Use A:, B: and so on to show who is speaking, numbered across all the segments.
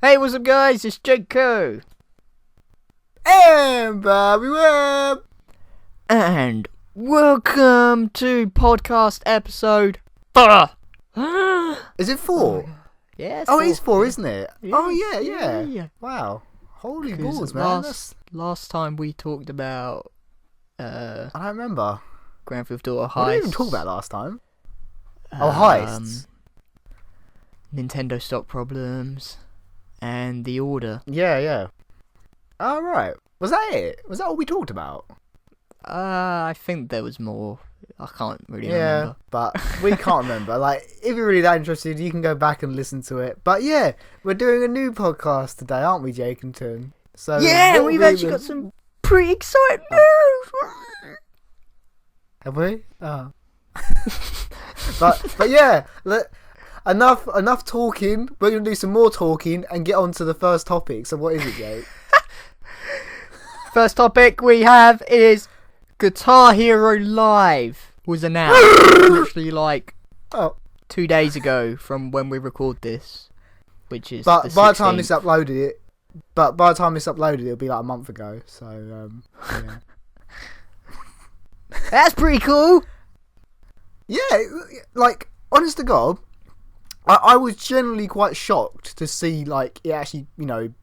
A: Hey, what's up, guys? It's Jake Co.
B: And Bobby Webb.
A: And welcome to podcast episode 4.
B: Is it 4?
A: Yeah,
B: it is 4, isn't it?
A: Yeah,
B: Oh, yeah. Wow. Holy balls, man.
A: Last time we talked about
B: I don't remember.
A: Grand Theft Auto heists.
B: What did we even talk about last time? Heists.
A: Nintendo stock problems. And The Order.
B: Yeah. Oh, right. Was that it? Was that all we talked about?
A: I think there was more. I can't really
B: remember.
A: remember.
B: But we can't remember. Like, if you're really that interested, you can go back and listen to it. But yeah, we're doing a new podcast today, aren't we, Jakenton? So
A: yeah, we've actually got some pretty exciting news.
B: Have we? Oh. but yeah, enough talking. We're going to do some more talking and get on to the first topic. So what is it, Jake?
A: First topic we have is Guitar Hero Live was announced literally 2 days ago from when we record this, which is
B: by the time
A: this
B: uploaded, it'll be like a month ago. So yeah.
A: That's pretty cool.
B: Yeah, like, honest to God, I was generally quite shocked to see, like, it actually,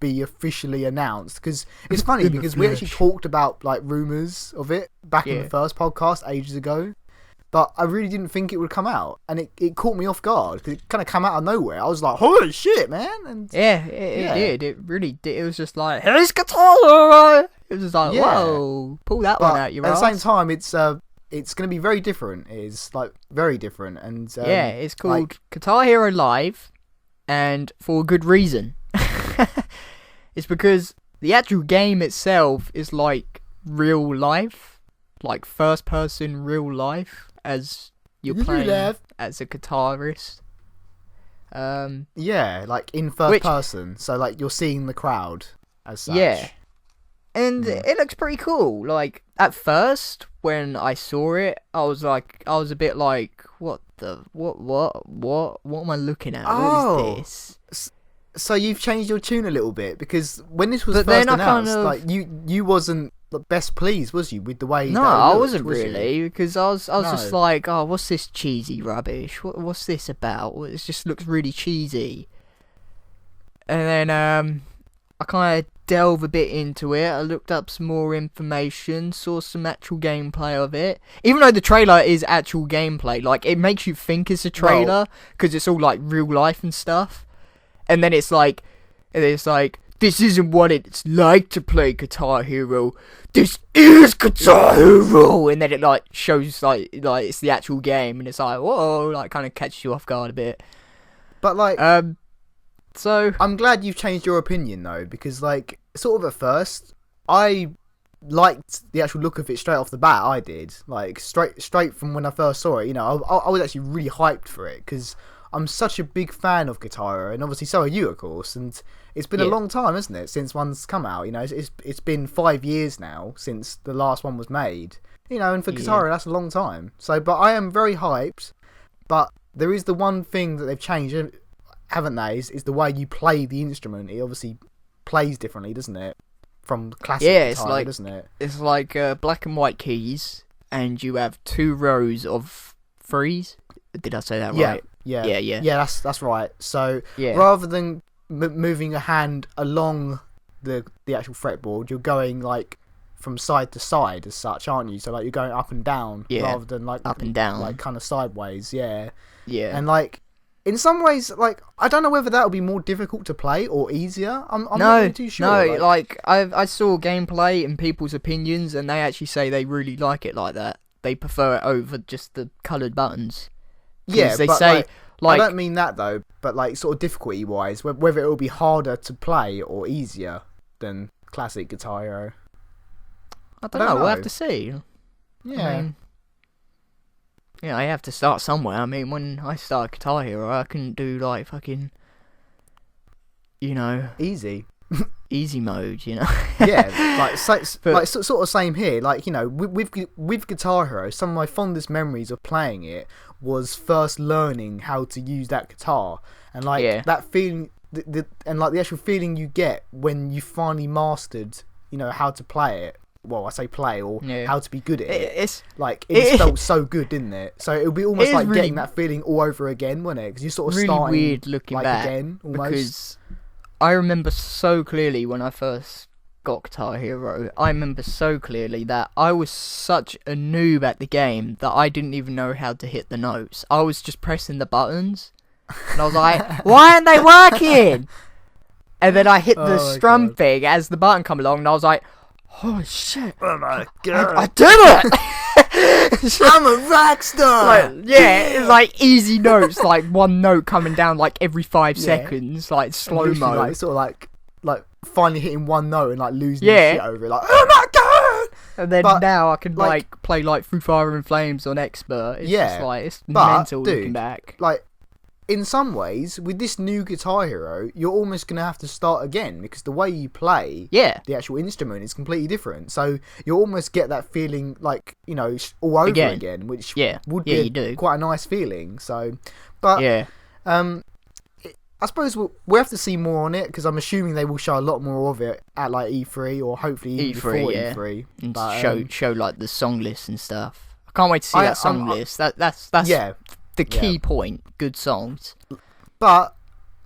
B: be officially announced. Because it's funny, because we actually talked about, like, rumours of it back in the first podcast ages ago. But I really didn't think it would come out. And it caught me off guard, because it kind of came out of nowhere. I was like, holy shit, man. And
A: yeah, it did. It really did. It was just like, here's Guitar Hero. It was just like, whoa, pull that one out your ass.
B: At the same time, it's going to be very different. It is, like, very different. And
A: it's called Guitar Hero Live, and for a good reason. It's because the actual game itself is like real life, like first person real life, as you're playing as a guitarist.
B: Yeah, like in first person, so like you're seeing the crowd as such.
A: Yeah. And it looks pretty cool. Like, at first, when I saw it, I was a bit like, what am I looking at? What is this?
B: So you've changed your tune a little bit, because when this was first announced, like, you wasn't the best pleased, was you, with the way?
A: No, I wasn't really, because I was just like, oh, what's this cheesy rubbish? What's this about? It just looks really cheesy. And then I kind of delve a bit into it. I looked up some more information, saw some actual gameplay of it. Even though the trailer is actual gameplay, like, it makes you think it's a trailer because it's all like real life and stuff. And then it's like, this isn't what it's like to play Guitar Hero. This is Guitar Hero, and then it like shows like it's the actual game, and it's like, whoa, like kind of catches you off guard a bit.
B: But like,
A: so
B: I'm glad you've changed your opinion though, because like, sort of at first, I liked the actual look of it straight off the bat. I did, like, straight from when I first saw it. I was actually really hyped for it, because I'm such a big fan of Guitar Hero, and obviously so are you, of course. And it's been a long time, hasn't it, since one's come out? It's been 5 years now since the last one was made. And for Guitar Hero, that's a long time. So, but I am very hyped. But there is the one thing that they've changed, haven't they? Is the way you play the instrument. It obviously plays differently, doesn't it, from classic guitar, doesn't it?
A: It's like black and white keys, and you have 2 rows of 3s. Did I say that right?
B: Yeah, that's right. So rather than moving a hand along the actual fretboard, you're going like from side to side as such, aren't you? So like you're going up and down rather than like
A: up and down,
B: like kind of sideways. Yeah.
A: And
B: like, in some ways, like, I don't know whether that would be more difficult to play or easier. I'm not really too sure.
A: No, like I saw gameplay and people's opinions, and they actually say they really like it like that. They prefer it over just the coloured buttons.
B: Yeah,
A: they
B: but
A: say like,
B: I don't mean that though, but like sort of difficulty wise, whether it will be harder to play or easier than classic Guitar Hero.
A: I don't know. We'll have to see.
B: Yeah.
A: I have to start somewhere. I mean, when I started Guitar Hero, I couldn't do like fucking,
B: easy
A: mode.
B: Yeah, like sort of same here. Like, with Guitar Hero, some of my fondest memories of playing it was first learning how to use that guitar, and like that feeling the actual feeling you get when you finally mastered, how to play it. Well, I say play or how to be good at it. It just felt so good, didn't it? So it would be almost like really, getting that feeling all over again, wouldn't it? Because you sort of
A: really
B: starting
A: weird looking
B: like
A: back
B: again, almost.
A: Because I remember so clearly when I first got Guitar Hero. I remember so clearly that I was such a noob at the game that I didn't even know how to hit the notes. I was just pressing the buttons, and I was like, "Why aren't they working?" And then I hit the strum thing as the button come along, and I was like, "Holy shit!
B: Oh my god!
A: I did it!
B: I'm a rock star!"
A: It's like easy notes, like one note coming down like every 5 seconds, like slow mo.
B: Like sort of like finally hitting one note and like losing shit over it, like, oh my god!
A: And then now I can like play like Through Fire and Flames on expert. It's just like it's mental looking back.
B: Like, in some ways, with this new Guitar Hero, you're almost going to have to start again because the way you play the actual instrument is completely different. So you almost get that feeling like, all over again, which would be quite a nice feeling. So, but I suppose we'll have to see more on it because I'm assuming they will show a lot more of it at like E3 or hopefully even before E3.
A: And but, show like the song list and stuff. I can't wait to see that song list. That's the key point. Good songs.
B: But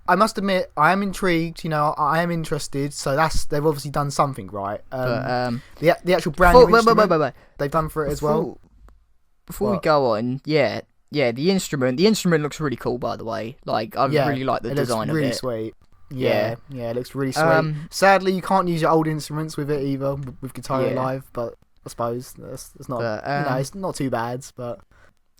B: I must admit, I am intrigued. I am interested. So they've obviously done something right. The actual brand new instrument they've done for it as well.
A: Before we go on, the instrument looks really cool. By the way, like I really like the design of it.
B: Really sweet. Yeah, it looks really sweet. Sadly, you can't use your old instruments with it either with Guitar Hero Live, but I suppose it's not. It's not too bad, but.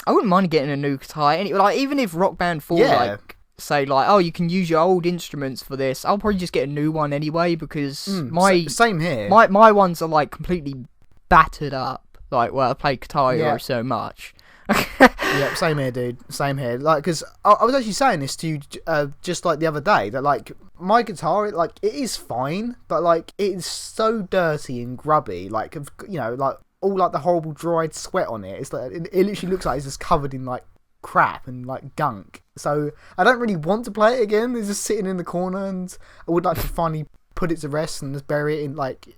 A: I wouldn't mind getting a new guitar. Like even if Rock Band 4 say like, oh, you can use your old instruments for this, I'll probably just get a new one anyway because
B: same here.
A: My ones are like completely battered up. Like I play Guitar Hero so much.
B: Yep, same here, dude. Same here. Like, because I was actually saying this to you just like the other day that like my guitar, it is fine, but like it is so dirty and grubby. Like like. All like the horrible dried sweat on it. It's like it literally looks like it's just covered in like crap and like gunk. So I don't really want to play it again. It's just sitting in the corner, and I would like to finally put it to rest and just bury it in like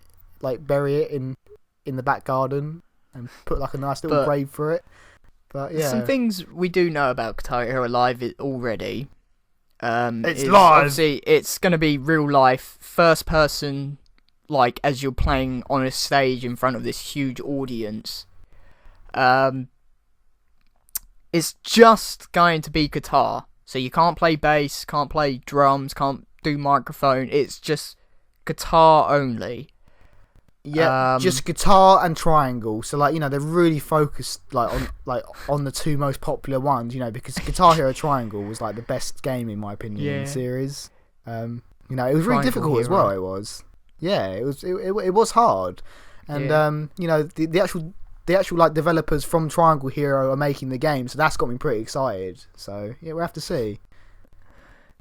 B: bury it in the back garden and put like a nice little grave for it. But yeah,
A: some things we do know about Guitar Hero Live already.
B: It's live.
A: Obviously, it's going to be real life, first person. Like as you're playing on a stage in front of this huge audience, it's just going to be guitar. So you can't play bass, can't play drums, can't do microphone. It's just guitar only.
B: Yeah, just guitar and triangle. So like they're really focused on the two most popular ones. Because Guitar Hero Triangle was like the best game in my opinion in the series. It was really difficult as well. It was. Yeah, it was hard, and the actual like developers from Triangle Hero are making the game, so that's got me pretty excited. So yeah, we'll have to see.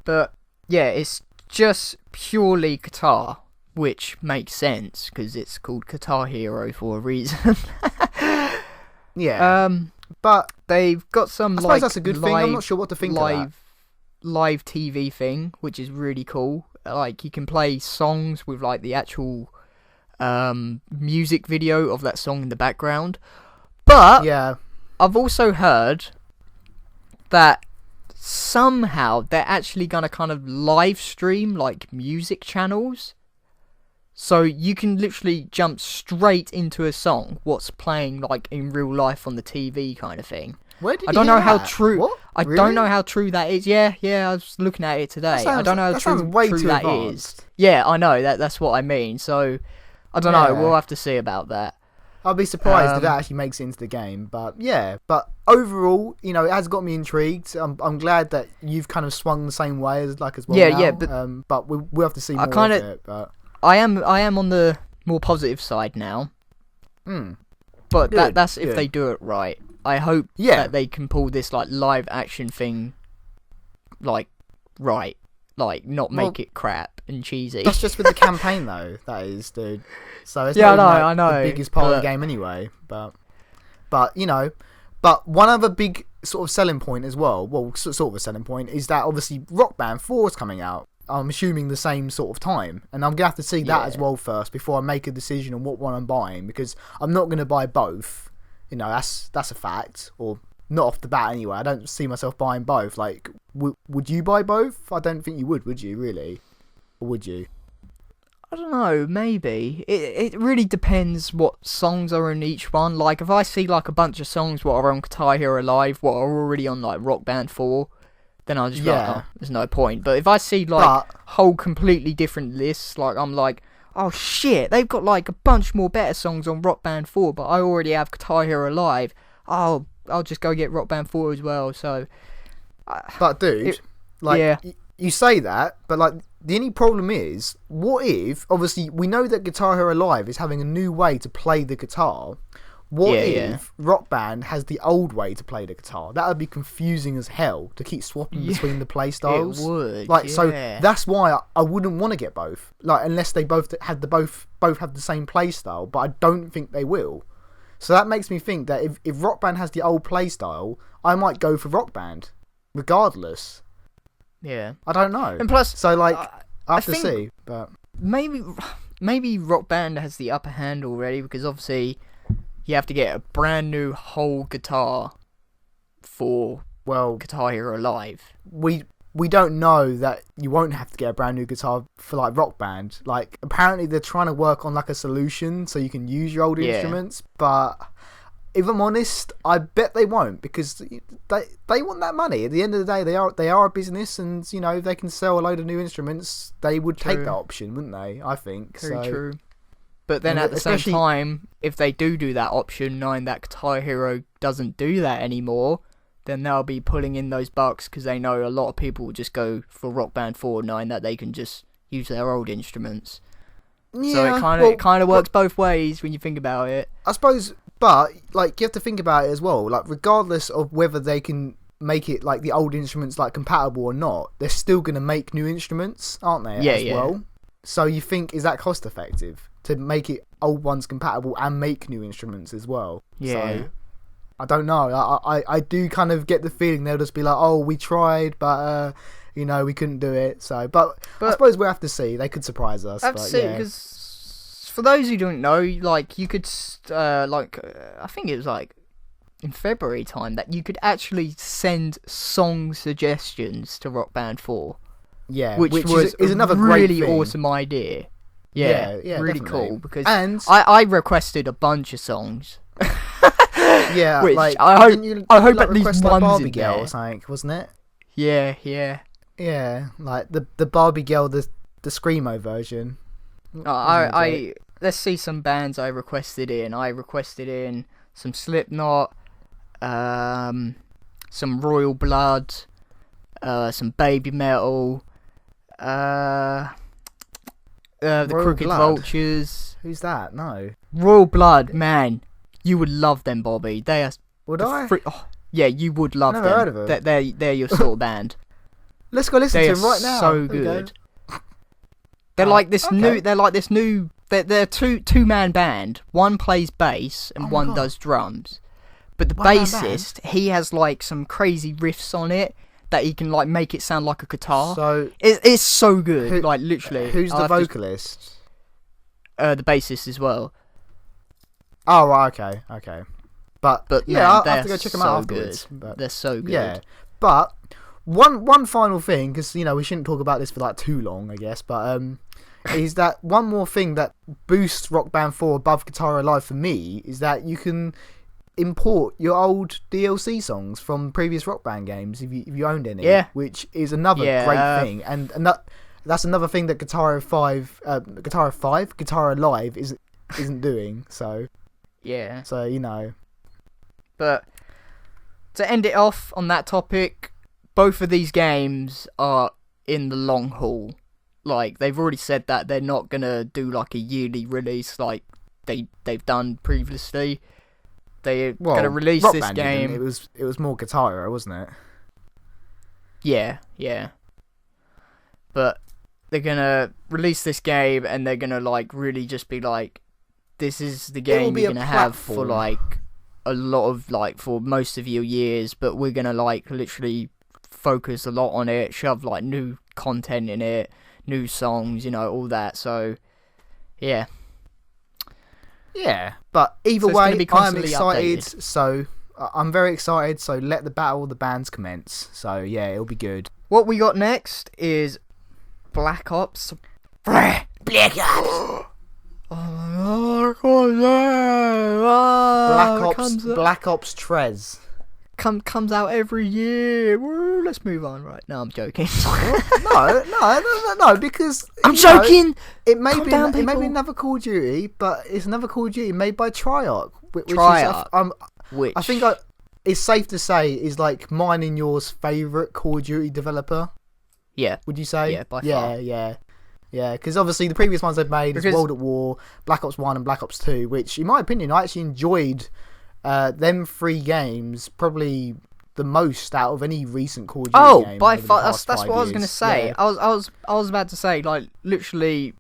A: But yeah, it's just purely guitar, which makes sense because it's called Guitar Hero for a reason.
B: But
A: they've got some.
B: I suppose that's a good thing. I'm not sure what to think of that.
A: Live TV thing, which is really cool. Like you can play songs with like the actual music video of that song in the background. But I've also heard that somehow they're actually gonna kind of live stream like music channels. So you can literally jump straight into a song, what's playing like in real life on the TV kind of thing.
B: I don't know
A: how true.
B: What?
A: I don't know how true that is. Yeah, I was looking at it today. I don't know how true that is. Yeah, I know that's what I mean. So I don't know. We'll have to see about that.
B: I'll be surprised if that actually makes it into the game. But yeah, but overall, it has got me intrigued. I'm glad that you've kind of swung the same way as well.
A: Yeah,
B: now. But we'll have to see more of it. But
A: I am on the more positive side now. But that's if they do it right. I hope that they can pull this like live action thing like right. Like not make it crap and cheesy.
B: That's just with the campaign though, that is, dude. So it's
A: I know.
B: The biggest part of the game anyway. But one other big sort of selling point as well, sort of a selling point, is that obviously Rock Band 4 is coming out I'm assuming the same sort of time, and I'm gonna have to see that
A: Yeah.
B: as well first before I make a decision on what one I'm buying, because I'm not gonna buy both. You know, that's a fact, or not off the bat anyway. I don't see myself buying both. Like, would you buy both? I don't think you would you? Really, or would you?
A: I don't know, maybe. It really depends what songs are in each one. Like, if I see, like, a bunch of songs what are on Guitar Hero Live, what are already on, like, Rock Band 4, then I'll just be like, oh, there's no point. But if I see, like, whole completely different lists, like, I'm like, oh, shit, they've got, like, a bunch more better songs on Rock Band 4, but I already have Guitar Hero Live. I'll just go get Rock Band 4 as well, so...
B: But, dude, you say that, but, like, the only problem is, what if, obviously, we know that Guitar Hero Live is having a new way to play the guitar. What if Rock Band has the old way to play the guitar? That would be confusing as hell to keep swapping between the play styles.
A: It would,
B: like, so that's why I wouldn't want to get both. Like, unless they both have the same play style, but I don't think they will. So that makes me think that if Rock Band has the old play style, I might go for Rock Band, regardless.
A: Yeah.
B: I don't know.
A: And plus,
B: so like, I have to see, but
A: maybe Rock Band has the upper hand already, because obviously you have to get a brand new whole guitar for Guitar Hero Live.
B: We don't know that you won't have to get a brand new guitar for like Rock Band. Like, apparently they're trying to work on like a solution so you can use your old instruments, but if I'm honest, I bet they won't, because they want that money. At the end of the day, they are a business, and you know, if they can sell a load of new instruments, they would take that option, wouldn't they? I think.
A: Very true. But then at the same time, if they do that option, knowing that Guitar Hero doesn't do that anymore, then they'll be pulling in those bucks, because they know a lot of people will just go for Rock Band 4, knowing that they can just use their old instruments. Yeah, so it kind of works both ways when you think about it.
B: I suppose. But, like, you have to think about it as well. Like, regardless of whether they can make it, like, the old instruments, like, compatible or not, they're still going to make new instruments, aren't they, well? So you think, is that cost effective to make it old ones compatible and make new instruments as well?
A: Yeah.
B: So, I don't know. I do kind of get the feeling they'll just be like, oh, we tried, but, you know, we couldn't do it. So, but I suppose we'll have to see. They could surprise us.
A: I have to see, because... For those who don't know, like, you could, I think it was, like, in February time, that you could actually send song suggestions to Rock Band 4.
B: Yeah,
A: which was is another really awesome idea. Yeah, really
B: definitely.
A: Cool, because I requested a bunch of songs.
B: Yeah,
A: which
B: like,
A: I hope at least one's
B: Barbie
A: in
B: Girl
A: there.
B: or something, wasn't it?
A: Yeah,
B: like the Barbie Girl, the Screamo version.
A: Let's see some bands I requested in. I requested in some Slipknot, some Royal Blood, some Baby Metal, the Crooked Vultures.
B: Who's that? No.
A: Royal Blood, man. You would love them, Bobby. They are...
B: Would I?
A: Yeah, you would love them.
B: Never heard of them.
A: They're your sort of band.
B: Let's go listen to them right now.
A: So good. They're like this new. They're like this new. They're a two-man band. One plays bass and one does drums. But the bassist, he has like some crazy riffs on it that he can like make it sound like a guitar. So it's so good. Like literally.
B: Who's the vocalist?
A: The bassist as well.
B: Oh, right, okay. But yeah,
A: man,
B: I'll have to go check them out afterwards.
A: But they're so good.
B: Yeah, but one final thing, because you know we shouldn't talk about this for like too long, I guess. But is that one more thing that boosts Rock Band 4 above Guitar Hero Live for me is that you can import your old DLC songs from previous Rock Band games if you owned any.
A: Yeah.
B: Which is another great thing, and that's another thing that Guitar Hero Live isn't doing. So
A: yeah.
B: So you know.
A: But to end it off on that topic, both of these games are in the long haul. Like, they've already said that they're not gonna do like a yearly release like they've done previously. They're gonna release
B: Rock
A: this
B: Band
A: game.
B: It was more Guitar Hero, wasn't it?
A: Yeah. But they're gonna release this game and they're gonna like really just be like, this is the game you're gonna have for like a lot of like for most of your years, but we're gonna like literally focus a lot on it, shove like new content in it, new songs, all that. So, yeah.
B: Yeah, but either way, I'm excited.
A: Updated.
B: So I'm very excited. So let the battle of the bands commence. So yeah, it'll be good.
A: What we got next is Black Ops. Black Ops.
B: Black Ops Trez.
A: Comes out every year. Woo, let's move on. Right, no, I'm joking.
B: no, because
A: I'm joking.
B: It may be another Call of Duty, but it's another Call of Duty made by Treyarch. Which I think it's safe to say is like mine and yours favourite Call of Duty developer.
A: Yeah.
B: Would you say?
A: Yeah, by far.
B: Yeah, because obviously the previous ones they've made is World at War, Black Ops 1 and Black Ops 2, which in my opinion I actually enjoyed them 3 games probably the most out of any recent Call of Duty game.
A: By far, that's what I was going to say.
B: Yeah.
A: I was about to say, like, literally,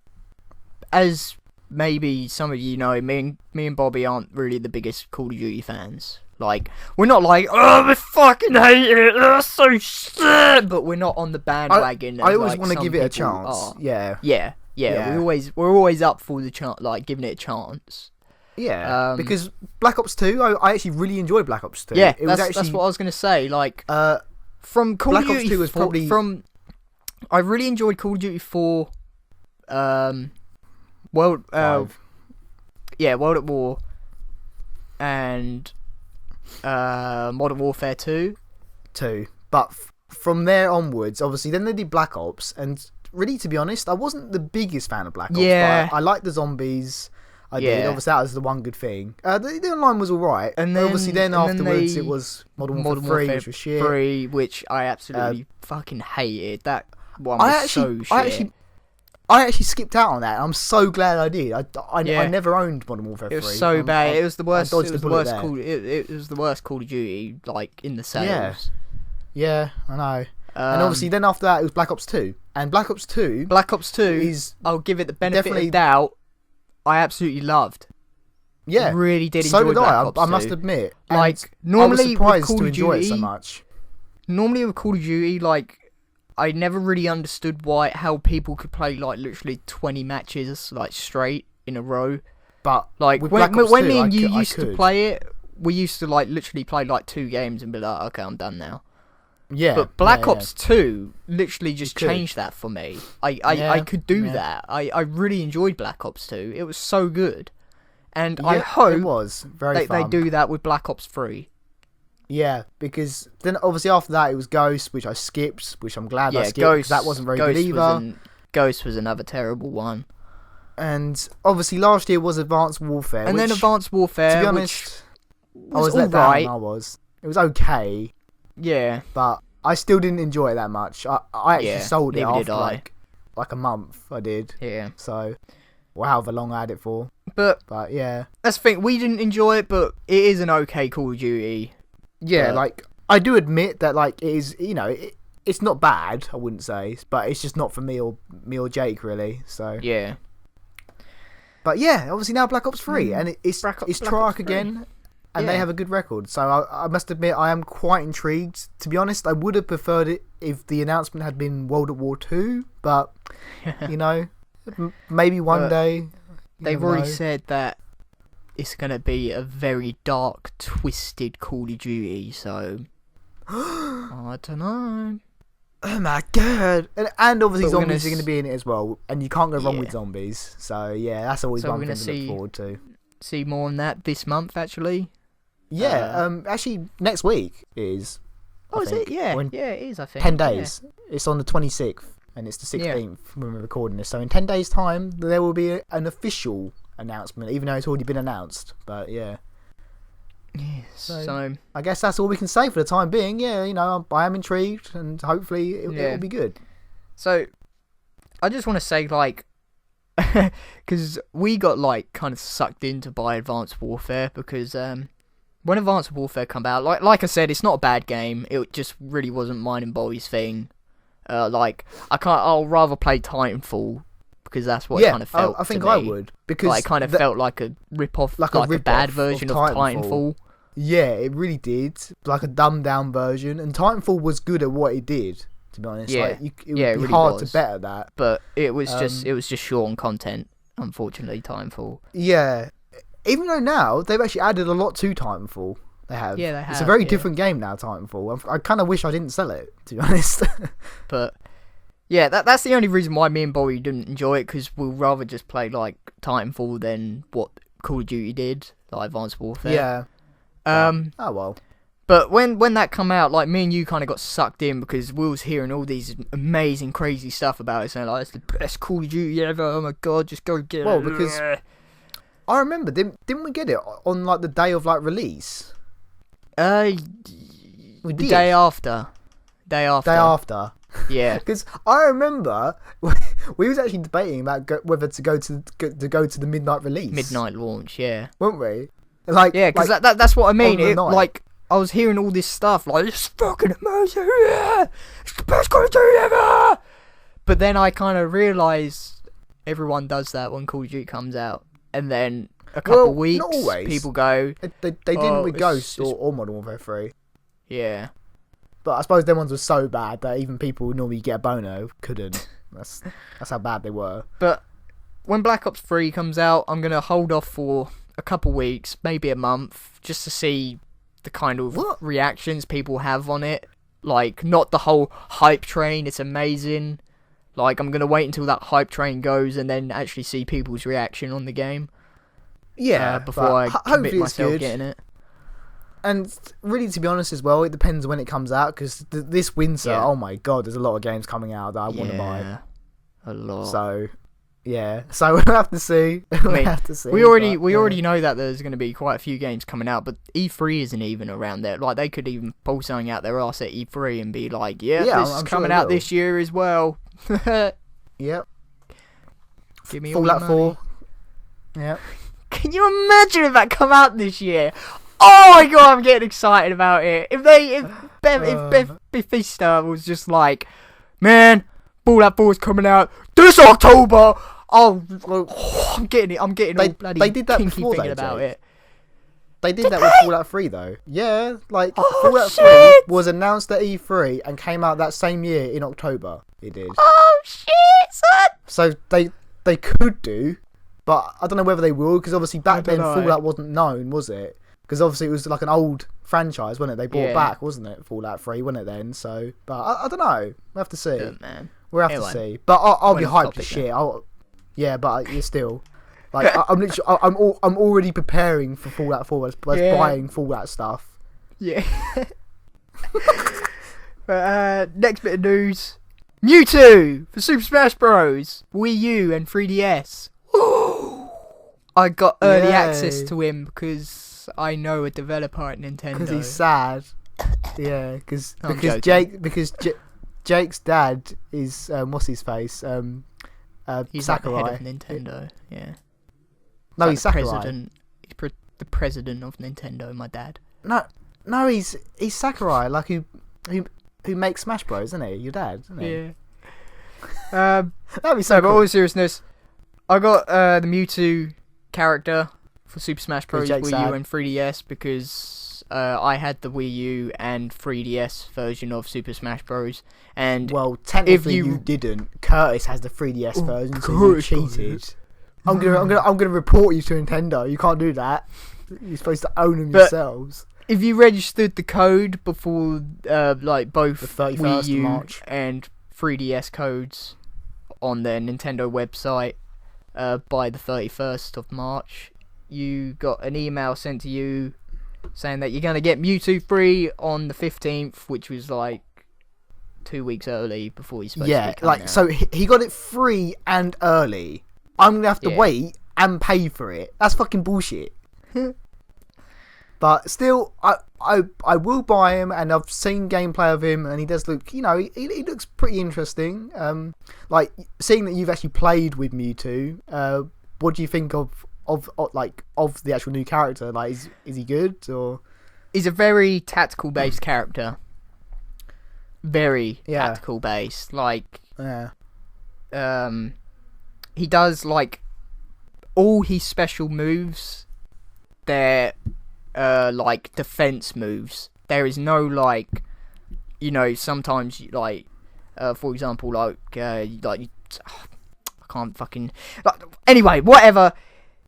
A: as maybe some of you know, me and Bobby aren't really the biggest Call of Duty fans. Like, we're not like, oh, we fucking hate it, that's so shit, but we're not on the bandwagon.
B: I always want to give it a chance. Yeah.
A: We're always up for the chance, like giving it a chance.
B: Yeah, because Black Ops 2, I actually really enjoyed Black Ops 2.
A: Yeah, that's what I was going to say. Like, from Call of Duty
B: Ops 2 was probably...
A: I really enjoyed Call of Duty 4, World at War, and Modern Warfare 2.
B: But from there onwards, obviously, then they did Black Ops, and really, to be honest, I wasn't the biggest fan of Black Ops.
A: Yeah.
B: But I liked the zombies. I did. Obviously, that was the one good thing. The online was alright. And then, obviously, afterwards, it was Modern Warfare 3, which was shit.
A: 3, which I absolutely fucking hated. That one was so shit.
B: I actually skipped out on that. I'm so glad I did. I never owned Modern Warfare 3.
A: It was so bad. It was the worst. It was the worst Call of Duty, like, in the sales.
B: Yeah, I know. And obviously, then after that, it was Black Ops 2. And Black Ops 2 is...
A: I'll give it the benefit of the doubt. I absolutely loved.
B: Yeah.
A: I really did enjoy
B: so did
A: Black Ops 2.
B: I must admit.
A: Like, normally
B: I was surprised
A: with Call
B: to
A: of
B: enjoy
A: Duty,
B: it so much.
A: Normally with Call of Duty, like, I never really understood how people could play, like, literally 20 matches, like, straight in a row.
B: But
A: like, when
B: 2,
A: me and you used to play it, we used to, like, literally play, like, 2 games and be like, okay, I'm done now.
B: Yeah.
A: But Black Ops 2 literally just changed that for me. I could do that. I really enjoyed Black Ops 2. It was so good. And I hope
B: it was very fun.
A: They do that with Black Ops 3.
B: Yeah, because then obviously after that it was Ghost, which I skipped, which I'm glad I skipped, because that wasn't very good either.
A: Ghost was another terrible one.
B: And obviously last year was Advanced Warfare.
A: And then Advanced Warfare,
B: to be honest,
A: I was let down.
B: It was okay.
A: Yeah.
B: But I still didn't enjoy it that much. I actually sold it after like a month, I did.
A: Yeah.
B: So, however long I had it for.
A: But
B: yeah.
A: That's the thing, we didn't enjoy it, but it is an okay Call of Duty.
B: Yeah, like, I do admit that, like, it is, it's not bad, I wouldn't say, but it's just not for me or Jake, really, so.
A: Yeah.
B: But yeah, obviously now Black Ops 3, and it's Treyarch again, and they have a good record, so I must admit I am quite intrigued. To be honest, I would have preferred it if the announcement had been World at War 2, but, maybe one day.
A: They've already said that it's going to be a very dark, twisted Call of Duty, so I don't know.
B: Oh my god. And obviously zombies are going to be in it as well, and you can't go wrong with zombies, so yeah, that's always one thing to look forward to.
A: See more on that this month, actually.
B: Yeah, actually next week is...
A: is it? Yeah, it is, I think.
B: 10 days. Yeah. It's on the 26th, and it's the 16th when we're recording this, so in 10 days' time, there will be an official announcement, even though it's already been announced, but yeah.
A: Yes, so
B: I guess that's all we can say for the time being. Yeah, I am intrigued, and hopefully it will be good.
A: So I just want to say, like, because we got, like, kind of sucked into by Advanced Warfare, because when Advanced Warfare come out, like I said, it's not a bad game, it just really wasn't mine and Bobby's thing. I'll rather play Titanfall, because that's what it kind of felt.
B: I think
A: to me.
B: I would, because
A: it kind of felt like a rip-off, like a bad version of Titanfall.
B: Yeah, it really did, like a dumbed down version, and Titanfall was good at what it did. To be honest,
A: Yeah.
B: like, it would
A: Yeah, it
B: be
A: really
B: hard
A: was.
B: to better that.
A: But it was just short on content, unfortunately. Titanfall.
B: Yeah, even though now they've actually added a lot to Titanfall. They have.
A: Yeah, they have.
B: It's a very different game now, Titanfall. I kind of wish I didn't sell it, to be honest.
A: But yeah, that's the only reason why me and Bobby didn't enjoy it, because we'll rather just play like Titanfall than what Call of Duty did, like Advanced Warfare.
B: Yeah. Oh well.
A: But when that come out, like, me and you kind of got sucked in because we was hearing all these amazing, crazy stuff about it, saying like, it's the best Call of Duty ever. Oh my god, just go get it.
B: Well, because I remember, didn't we get it on like the day of like release?
A: The day after.
B: Day after.
A: Yeah.
B: Because I remember we was actually debating about whether to go to the midnight release,
A: Midnight launch. Yeah.
B: weren't we? Like,
A: yeah, because that's what I mean.
B: on the night.
A: Like, I was hearing all this stuff, like, it's fucking amazing, yeah! It's the best Call of Duty ever! But then I kind of realised everyone does that when Call of Duty comes out. And then a couple of weeks,
B: not always.
A: people go...
B: They didn't with Ghost or Modern Warfare 3.
A: Yeah.
B: But I suppose them ones were so bad that even people who normally get a bono couldn't. That's how bad they were.
A: But when Black Ops 3 comes out, I'm going to hold off for a couple weeks, maybe a month, just to see the kind of reactions people have on it. Like, not the whole hype train, it's amazing. Like, I'm gonna wait until that hype train goes and then actually see people's reaction on the game.
B: Yeah,
A: before I commit myself getting it.
B: And really, to be honest as well, it depends when it comes out, because this winter, oh my god, there's a lot of games coming out that I want to buy.
A: A lot.
B: So, yeah. So we'll have to see.
A: We already know that there's going to be quite a few games coming out, but E3 isn't even around there. Like, they could even pull something out their arse at E3 and be like, this is coming out this year as well.
B: Yep.
A: Give me
B: Fallout
A: all
B: 4. Yep.
A: Can you imagine if that come out this year? Oh my god, I'm getting excited about it. If Bethesda was just like, man, Fallout 4 is coming out this October. I'm getting all bloody
B: they did that
A: kinky
B: before,
A: thinking about it.
B: They did that with Fallout 3 though. Yeah, like Fallout 3 was announced at E3 and came out that same year in October. It did.
A: Oh shit, son!
B: So they could do, but I don't know whether they will, because obviously back then Fallout wasn't known, was it? Because obviously it was like an old franchise, wasn't it? They brought back, wasn't it? Fallout 3, wasn't it then? So, but I don't know. We'll have to see.
A: Good, man.
B: We'll have to see. But I'll be hyped as shit. Yeah, but you're still like I'm literally I'm already preparing for Fallout 4 by buying Fallout stuff.
A: Yeah. But, next bit of news: Mewtwo for Super Smash Bros. Wii U and 3DS. I got early access to him because I know a developer at Nintendo.
B: Because he's sad. Yeah, because Jake's dad is what's his face?
A: He's
B: Sakurai.
A: like the head of Nintendo. Yeah.
B: No,
A: like
B: he's Sakurai.
A: He's the president of Nintendo. My dad.
B: No, he's Sakurai, like who makes Smash Bros, isn't he? Your dad, isn't he?
A: Yeah.
B: That'd be so.
A: But
B: cool.
A: all in seriousness, I got the Mewtwo character for Super Smash Bros. Wii U and 3DS because I had the Wii U and 3DS version of Super Smash Bros. And
B: well, technically you didn't. Curtis has the 3DS version, so you cheated. I'm gonna report you to Nintendo. You can't do that. You're supposed to own them yourselves.
A: If you registered the code before, like both
B: the 31st
A: Wii U
B: of March
A: and 3DS codes on their Nintendo website by the 31st of March, you got an email sent to you saying that you're gonna get Mewtwo free on the 15th, which was like 2 weeks early before he's supposed to be coming out.
B: So he got it free and early. I'm gonna have to wait and pay for it. That's fucking bullshit. But still, I will buy him, and I've seen gameplay of him, and he does look, he looks pretty interesting. Like, seeing that you've actually played with Mewtwo, what do you think of the actual new character? Like, is he good, or?
A: He's a very tactical based character. Very tactical based. Like, he does like all his special moves. They're like defense moves. There is no like, sometimes like For example, I can't fucking... Anyway, whatever.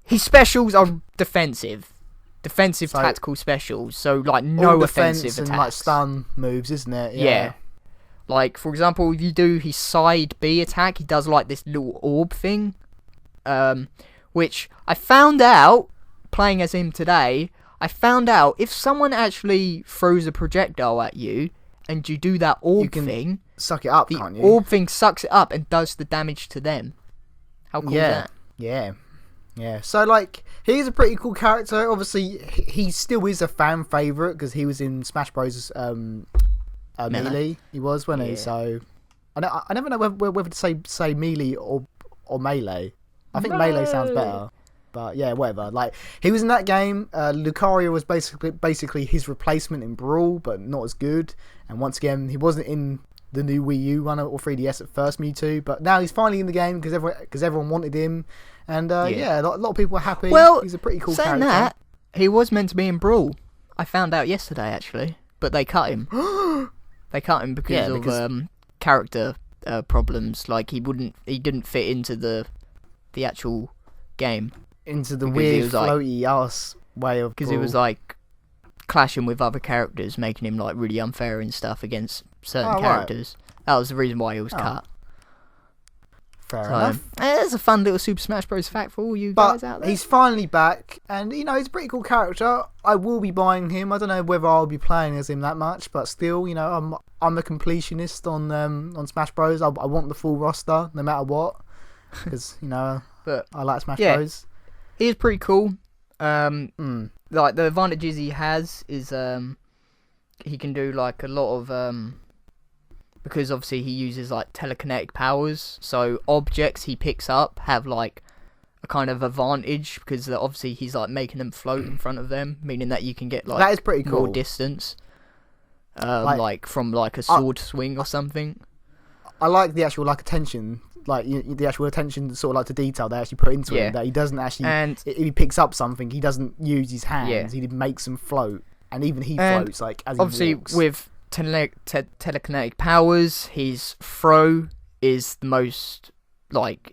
A: His specials are defensive. Defensive tactical specials. So, like, no offensive attacks.
B: And, like, stun moves, isn't it?
A: Yeah. Like, for example, if you do his side B attack, he does, like, this little orb thing. Which I found out, playing as him today, if someone actually throws a projectile at you, and you do that orb thing...
B: suck it up, can't you?
A: The orb thing sucks it up and does the damage to them. How cool is that?
B: Yeah. So, like, he's a pretty cool character. Obviously, he still is a fan favourite because he was in Smash Bros. Melee. He was, wasn't he? So, I never know whether to say Melee or Melee. I think Melee sounds better. But, yeah, whatever. Like, he was in that game. Lucario was basically his replacement in Brawl, but not as good. And once again, he wasn't in the new Wii U one or 3DS at first, Mewtwo, but now he's finally in the game because everyone wanted him, and a lot of people are happy.
A: Well,
B: he's a pretty cool
A: saying
B: character.
A: That, he was meant to be in Brawl. I found out yesterday actually, but they cut him. They cut him because of character problems. Like he didn't fit into the actual game.
B: Into the weird floaty ass way of
A: because he was like clashing with other characters, making him like really unfair and stuff against certain characters. Right. That was the reason why he was cut.
B: Fair enough.
A: There's a fun little Super Smash Bros. Fact for all you guys out there.
B: He's finally back, and he's a pretty cool character. I will be buying him. I don't know whether I'll be playing as him that much, but still, I'm a completionist on Smash Bros. I want the full roster no matter what, because but I like Smash Bros.
A: He is pretty cool. Like the advantages he has is he can do like a lot of because obviously he uses like telekinetic powers, so objects he picks up have like a kind of advantage because obviously he's like making them float in front of them, meaning that you can get like
B: that is pretty cool.
A: More distance like from like a sword swing or something.
B: I like the actual like attention, like the actual attention sort of like to detail they actually put into it, that he doesn't actually, and if he picks up something he doesn't use his hands, he makes them float, and even he floats like as
A: obviously
B: he walks.
A: With telekinetic powers, his throw is the most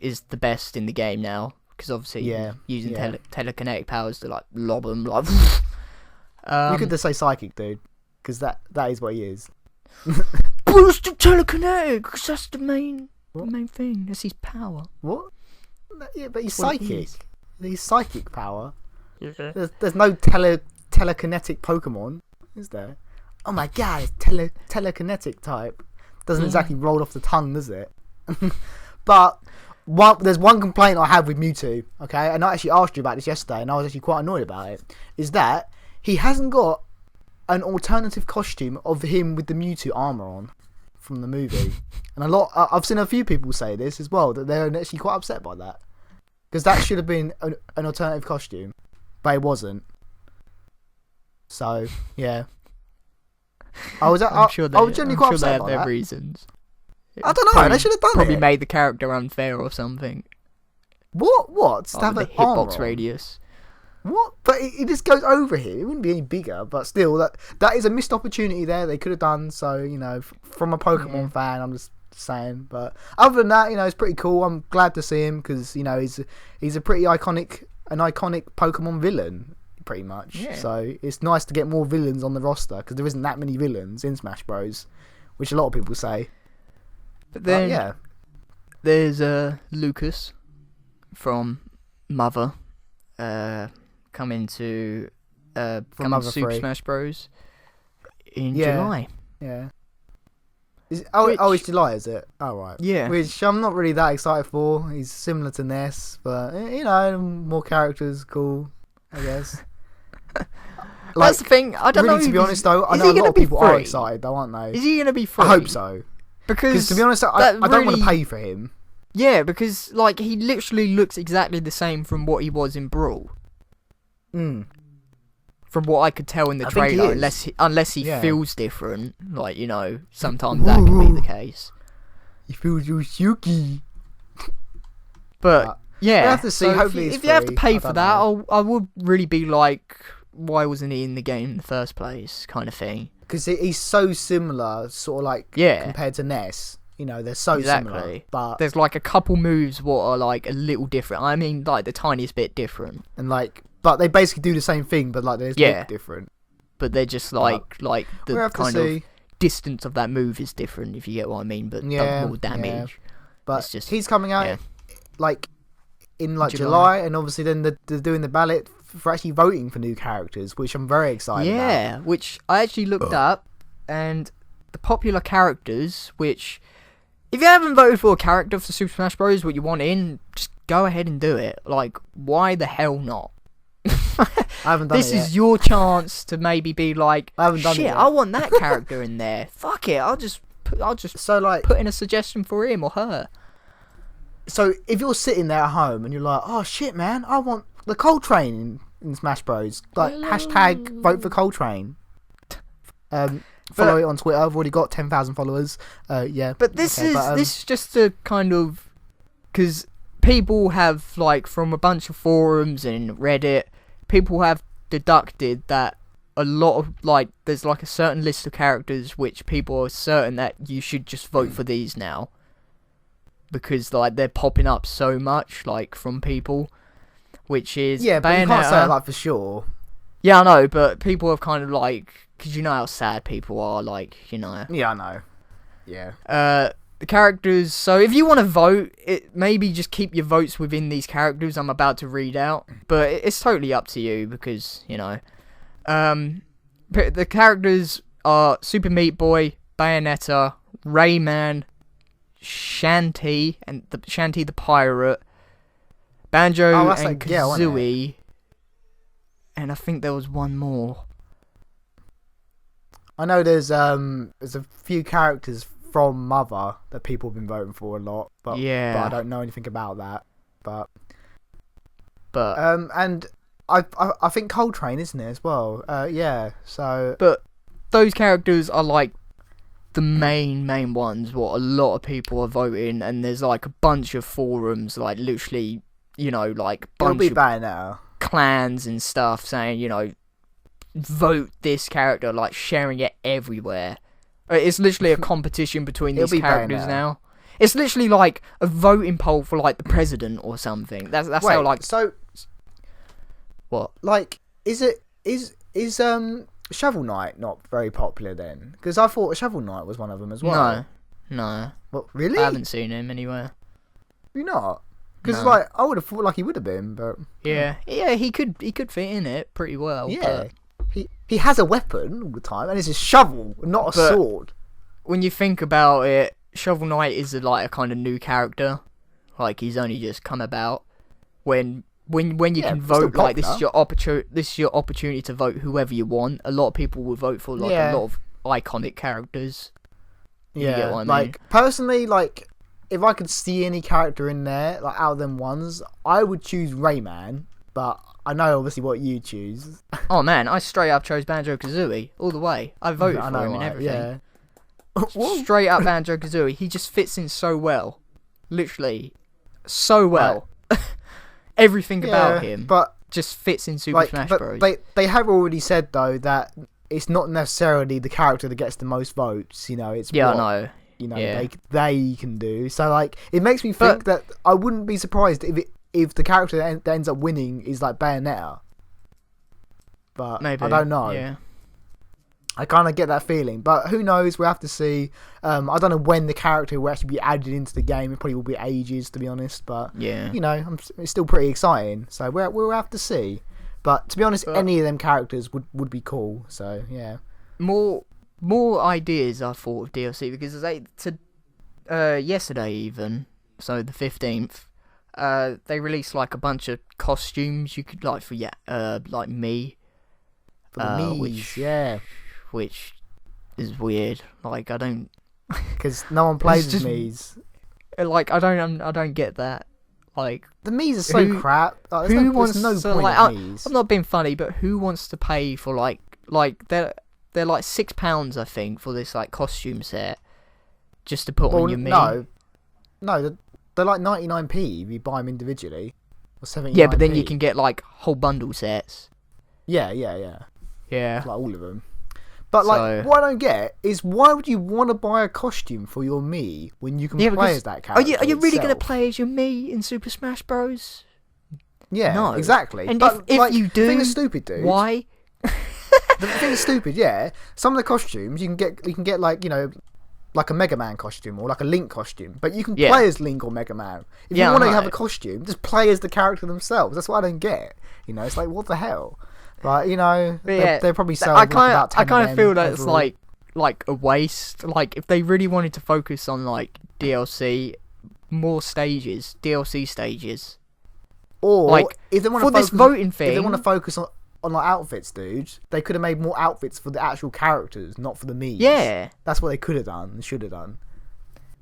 A: is the best in the game now, because obviously using telekinetic powers to like lob them like
B: you could just say psychic, dude, because that is what he is.
A: Boost of telekinetic, that's the main thing. That's his power.
B: What? Yeah, but he's psychic. He's psychic power.
A: Yeah.
B: There's no telekinetic Pokemon, is there? Oh my god, it's telekinetic type. Doesn't exactly roll off the tongue, does it? But there's one complaint I have with Mewtwo, okay? And I actually asked you about this yesterday, and I was actually quite annoyed about it. Is that he hasn't got an alternative costume of him with the Mewtwo armor on from the movie. And I've seen a few people say this as well, that they're actually quite upset by that, because that should have been an alternative costume, but it wasn't. So yeah, I was generally quite upset by that.
A: They have their reasons.
B: I don't know. They should have done
A: probably
B: it.
A: Made the character unfair or something.
B: What? To have
A: the
B: an
A: hitbox radius.
B: What? But it just goes over here. It wouldn't be any bigger, but still, that is a missed opportunity there. They could have done so. From a Pokemon fan, I'm just saying. But other than that, it's pretty cool. I'm glad to see him because he's a pretty iconic Pokemon villain, pretty much. Yeah. So it's nice to get more villains on the roster because there isn't that many villains in Smash Bros, which a lot of people say.
A: But then there's Lucas from Mother. Coming to Super Smash Bros. In July. Yeah.
B: It's July, is it? Oh, right.
A: Yeah.
B: Which I'm not really that excited for. He's similar to Ness, but more characters, cool, I guess.
A: That's the thing. I don't know.
B: To be honest, though, I know a lot of people are excited, though, aren't they?
A: Is he going to be free?
B: I hope so. Because to be honest, I don't want to pay for him.
A: Yeah, because he literally looks exactly the same from what he was in Brawl. From what I could tell in the trailer, unless he feels different, sometimes that can be the case.
B: He feels Yusuke.
A: But yeah,
B: we'll have to see. Hopefully,
A: if you have to pay for that, I would really be like, why wasn't he in the game in the first place, kind of thing.
B: Because he's so similar, sort of compared to Ness. they're so similar. But
A: there's like a couple moves what are like a little different. I mean, like the tiniest bit different.
B: And but they basically do the same thing, but like they look different.
A: But they're just like the kind of distance of that move is different, if you get what I mean. But does more damage. Yeah.
B: But
A: it's just,
B: he's coming out like in like July, and obviously then they're doing the ballot for actually voting for new characters, which I'm very excited about.
A: Yeah, which I actually looked up, and the popular characters, which if you haven't voted for a character for Super Smash Bros. What you want in, just go ahead and do it. Like, why the hell not?
B: I haven't done
A: this it yet. Is your chance to maybe be like, shit, I want that character in there. Fuck it, I'll just put in a suggestion for him or her.
B: So if you're sitting there at home and you're like, oh shit, man, I want the Coltrane in Smash Bros. Like, hashtag vote for Coltrane. Follow it on Twitter. I've already got 10,000 followers.
A: But this is just a kind of, because people have, like, from a bunch of forums and Reddit, people have deducted that a lot of, like, there's like a certain list of characters which people are certain that you should just vote for these now, because like they're popping up so much, like, from people, which is
B: Bayonetta. But you can't say it like for sure.
A: Yeah, I know, but people have kind of like, because you know how sad people are, like,
B: Yeah, I know. Yeah.
A: The characters. So if you want to vote, maybe just keep your votes within these characters I'm about to read out. But it's totally up to you, because the characters are Super Meat Boy, Bayonetta, Rayman, Shanty the Pirate, Banjo and Kazooie, and I think there was one more.
B: I know there's a few characters from Mother that people have been voting for a lot, but I don't know anything about that. But and I think Coltrane, isn't it, as well? So
A: but those characters are like the main ones what a lot of people are voting, and there's like a bunch of forums, like literally, like bunch of
B: Bayonetta
A: clans and stuff saying, vote this character, like sharing it everywhere. It's literally a competition between these characters now. It's literally like a voting poll for like the president or something. That's how, like,
B: so
A: what?
B: Like, is Shovel Knight not very popular then? Because I thought Shovel Knight was one of them as well.
A: No.
B: What, really?
A: I haven't seen him anywhere.
B: You not? Because like I would have thought like he would have been, but
A: yeah, he could fit in it pretty well.
B: Yeah, he has a weapon all the time, and it's a shovel, not a sword.
A: When you think about it, Shovel Knight is like a kind of new character. Like, he's only just come about. When you can vote, like, this is your opportunity to vote whoever you want. A lot of people will vote for like a lot of iconic characters.
B: Yeah,
A: you get what I mean?
B: Like, personally, like, if I could see any character in there, like, out of them ones, I would choose Rayman, but I know obviously what you choose.
A: Oh man, I straight up chose Banjo-Kazooie all the way. I voted for him and everything. Yeah. Straight up Banjo-Kazooie. He just fits in so well. Literally, so well. Right. Everything about him just fits in Super Smash Bros.
B: They have already said, though, that it's not necessarily the character that gets the most votes. It's
A: I know.
B: They can do. So, like, it makes me think that I wouldn't be surprised if the character that ends up winning is like Bayonetta. But maybe. I don't know.
A: Yeah.
B: I kind of get that feeling, but who knows? We'll have to see. I don't know when the character will actually be added into the game. It probably will be ages, to be honest. But it's still pretty exciting. So we'll have to see. But to be honest, any of them characters would be cool. So yeah.
A: More ideas I thought of DLC, because yesterday even, so the 15th, they released like a bunch of costumes you could like for like me.
B: For the Miis,
A: which is weird. Like, I don't,
B: because no one plays as Miis.
A: Like, I don't get that. Like,
B: the Miis are so crap. Like,
A: who wants
B: no
A: to,
B: point
A: like,
B: Miis.
A: I'm not being funny, but who wants to pay for like they're like £6, I think, for this like costume set just to put on your Mii?
B: No, they're like 99p if you buy them individually, or 79p.
A: Yeah, but then you can get like whole bundle sets.
B: Yeah.
A: Yeah.
B: Like all of them. But like, what I don't get is why would you want to buy a costume for your Mii when you can play as that character?
A: Are you really going to play as your Mii in Super Smash Bros?
B: Yeah, no. Exactly.
A: And
B: but
A: if you do,
B: the thing is stupid, dude.
A: Why?
B: The thing is stupid. Yeah, some of the costumes you can get like, you know, like a Mega Man costume or like a Link costume, but you can play as Link or Mega Man. If you want to have a costume, just play as the character themselves. That's what I don't get. You know, it's like, what the hell? But you know, they probably sell about 10
A: I kind of feel that
B: overall.
A: it's like a waste. Like, if they really wanted to focus on like DLC, more stages, DLC stages,
B: or
A: like
B: if they want
A: for this voting thing,
B: if they want to focus on like outfits, dude, they could have made more outfits for the actual characters, not for the Mii's.
A: Yeah,
B: that's what they could have done. Should have done.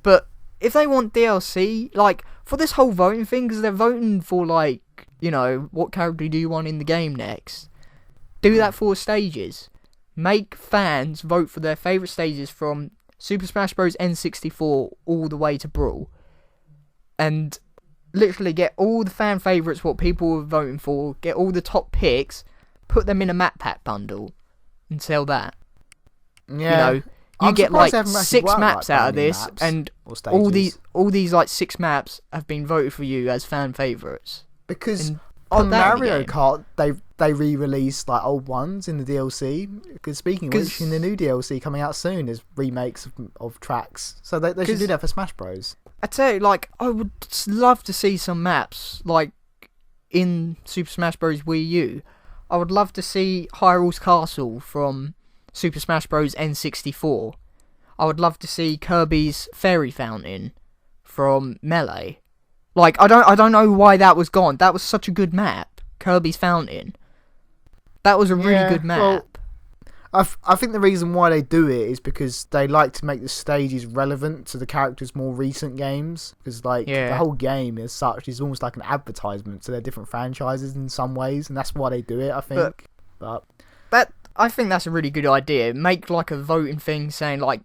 A: But if they want DLC, like for this whole voting thing, because they're voting for like, you know, what character do you want in the game next? Do that for stages. Make fans vote for their favourite stages from Super Smash Bros. N64 all the way to Brawl. And literally get all the fan favourites, what people were voting for, get all the top picks, put them in a map pack bundle, and sell that.
B: Yeah.
A: You know, you get like 6 maps out of this, and all these like 6 maps have been voted for you as fan favourites.
B: Because on Mario Kart, they re-released like old ones in the DLC. Because speaking of which, in the new DLC coming out soon, there's remakes of tracks. So they should do that for Smash Bros.
A: I tell you, like, I would love to see some maps like in Super Smash Bros. Wii U. I would love to see Hyrule's Castle from Super Smash Bros. N64. I would love to see Kirby's Fairy Fountain from Melee. Like, I don't know why that was gone. That was such a good map, Kirby's Fountain. That was a really good map.
B: Well, I think the reason why they do it is because they like to make the stages relevant to the characters' more recent games. Because like the whole game as such is almost like an advertisement to their different franchises in some ways, and that's why they do it. I think. But
A: I think that's a really good idea. Make like a voting thing saying like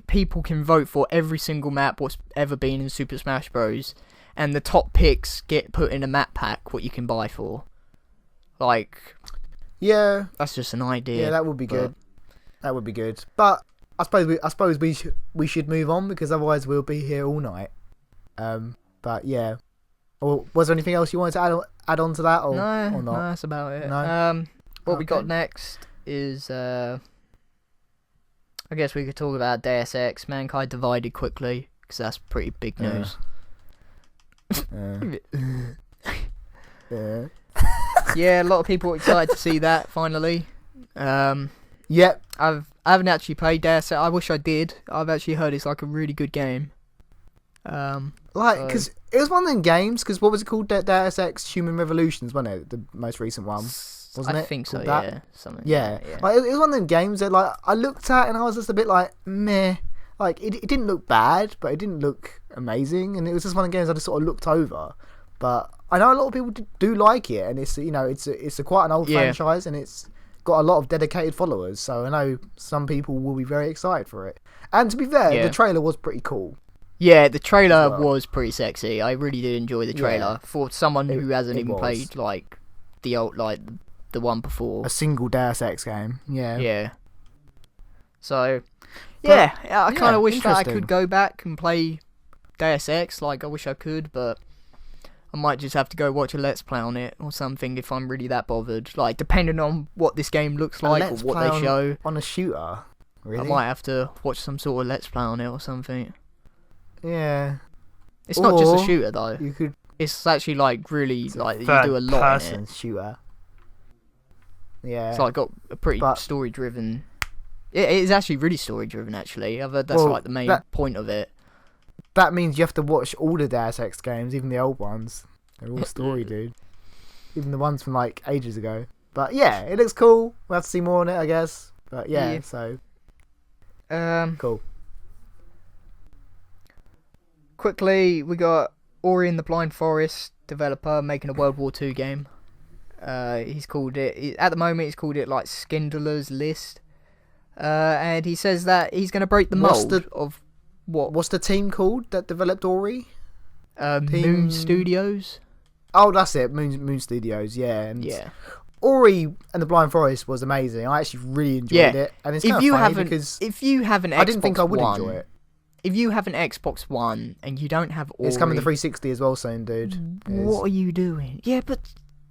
A: people can vote for every single map what's ever been in Super Smash Bros. And the top picks get put in a map pack what you can buy for. Like,
B: yeah,
A: that's just an idea.
B: Yeah, that would be good. That would be good. But I suppose we should move on, because otherwise we'll be here all night. But yeah. Or was there anything else you wanted to add on to that, or not?
A: No, that's about it.
B: No?
A: What we got next is I guess we could talk about Deus Ex Mankind Divided quickly, because that's pretty big news. Yeah, a lot of people are excited to see that finally.
B: Yep.
A: I haven't actually played Deus Ex. I wish I did. I've actually heard it's like a really good game.
B: Because it was one of them games. Because what was it called? Deus Ex Human Revolutions, wasn't it? The most recent one, wasn't it?
A: I think so.
B: That?
A: Yeah, something.
B: Yeah.
A: Yeah.
B: Like, it was one of them games that like I looked at and I was just a bit like meh. Like, it didn't look bad, but it didn't look amazing, and it was just one of the games I just sort of looked over. But I know a lot of people do like it, and it's, you know, it's a quite an old franchise, and it's got a lot of dedicated followers, so I know some people will be very excited for it. And to be fair, the trailer was pretty cool.
A: Yeah, the trailer was pretty sexy. I really did enjoy the trailer for someone who hasn't even played like the old, like the one before.
B: A single Deus Ex game. Yeah.
A: Yeah. So, yeah, I kind of wish that I could go back and play Deus Ex. Like, I wish I could, but I might just have to go watch a Let's Play on it or something if I'm really that bothered. Like, depending on what this game looks like or what they show.
B: On a shooter? Really?
A: I might have to watch some sort of Let's Play on it or something.
B: Yeah.
A: It's not just a shooter, though.
B: You could.
A: It's actually, like, really, like, you do a lot in it.
B: Shooter. Yeah.
A: It's, like, got a pretty story-driven... It is actually really story-driven, actually. I've heard that's, like, the main point of it.
B: That means you have to watch all the Deus Ex games, even the old ones. They're all story, dude. Even the ones from, like, ages ago. But, yeah, it looks cool. We'll have to see more on it, I guess. But, yeah. So... cool.
A: Quickly, we got Ori and the Blind Forest developer making a World War II game. He's called it... At the moment, he's called it, like, Skindler's List. And he says that he's going to break the mold of what?
B: What's the team called that developed Ori?
A: Moon Studios.
B: Oh, that's it. Moon Studios. Yeah. And Ori and the Blind Forest was amazing. I actually really enjoyed it, and it's kind of funny because
A: if you have an Xbox
B: I didn't think I would
A: One,
B: enjoy it.
A: If you have an Xbox One and you don't have Ori,
B: It's coming to 360 as well soon, dude.
A: What are you doing? Yeah, but